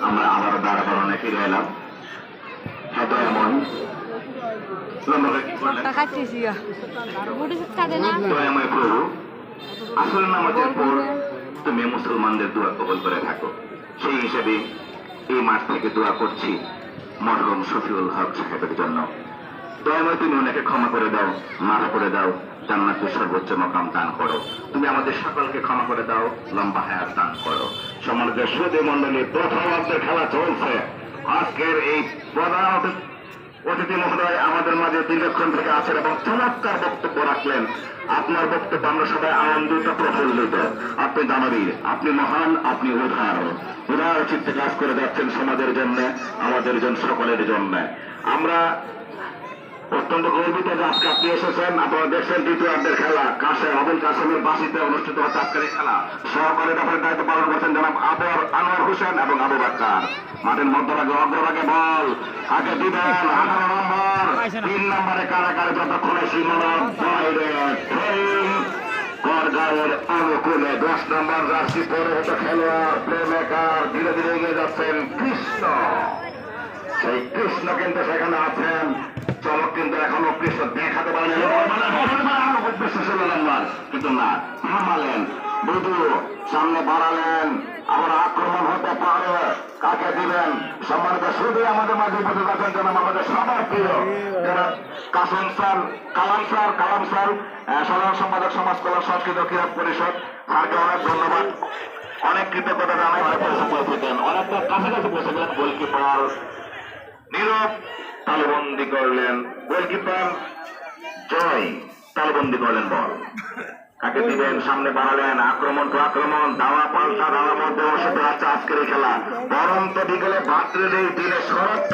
আমরা আবারও দাঁড়ানো ফিরে এলাম। হয়তো এমন লম্বা কি করলেন দয়াময় প্রভু, আসল নামাজের পর তুমি মুসলমানদের দোয়া কবুল করে থাকো। সেই হিসেবে এই মাঠ থেকে দোয়া করছি মরহুম শফিউল হক সাহেবের জন্য। দয়াময় তুমি ওনাকে ক্ষমা করে দাও, মাফ করে দাও, জান্নাতের সর্বোচ্চ মকাম দান করো। তুমি আমাদের সকলকে ক্ষমা করে দাও, লম্বা হায়াত দান করো। সম্মানিত সুধী মন্ডলী, প্রথম অর্ধের খেলা চলছে। আজকের এই প্রধান অতিথি মহোদয় আমাদের মাঝে দীর্ঘক্ষণ থেকে আছেন এবং চমৎকার বক্তব্য রাখলেন। আপনার বক্তব্য আমরা সবাই আনন্দিত, প্রফুল্লিত। আপনি দানবীর, আপনি মহান, আপনি উদার চিত্তে কাজ করে যাচ্ছেন সমাজের জন্য, আমাদের জন্য, সকলের জন্য। আমরা অত্যন্ত গর্বিত যে আজকে আপনি এসেছেন। আপনারা দেখছেন দ্বিতীয় অর্ধের খেলা কাশেম আবুল কাশেমের বাসিতে অনুষ্ঠিত হচ্ছে আজকের এই খেলা। সহকারী রেফারির দায়িত্ব পালন করছেন জনাব আনোয়ার হোসেন এবং আবু বাক্কার। মাঠের মধ্যভাগে অগ্রভাগে বল আগে দিবেন 18 নম্বর, 3 নম্বরে কারাগারে যতক্ষণে সীমানার বাইরে করগাঁওয়ের অনুকূলে 10 নম্বর জার্সি পরে হতো খেলোয়াড় প্লে মেকার। ধীরে ধীরে এগিয়ে যাচ্ছেন কৃষ্ণ। সেই কৃষ্ণ কিন্তু সেখানে আছেন। চমক কিন্তু এখনো কৃষ্ণ দেখাতে পারেন, কিন্তু না থামালেন। বুধু সামনে বাড়ালেন, আবার আক্রমণ হতে পারে, কাকে দিবেন? সম্মানিত শুধু আমাদের মাঝে উপস্থিত আছেন যেমন আমাদের সবার প্রিয় যারা কালাম স্যার সাধারণ সম্পাদক সমাজ কল্যাণ সংস্কৃত ক্রীড়া পরিষদ। স্যারকে অনেক ধন্যবাদ, অনেক কৃতজ্ঞতা জানাই। অনেকটা কাছাকাছি পৌঁছে গেলেন। গোলকিপার নীরব তালবন্দি করলেন, গোলকিপার জয় তালবন্দি করলেন বল। কাকে দিবেন? সামনে বাড়ালেন, আক্রমণ তো আক্রমণ, দাওয়া পাল্টা দাওয়ার মধ্যে অনুষ্ঠিত হচ্ছে আজকের এই খেলা। পরন্ত বিকেলে ভাদ্রের এই দিনে শরৎ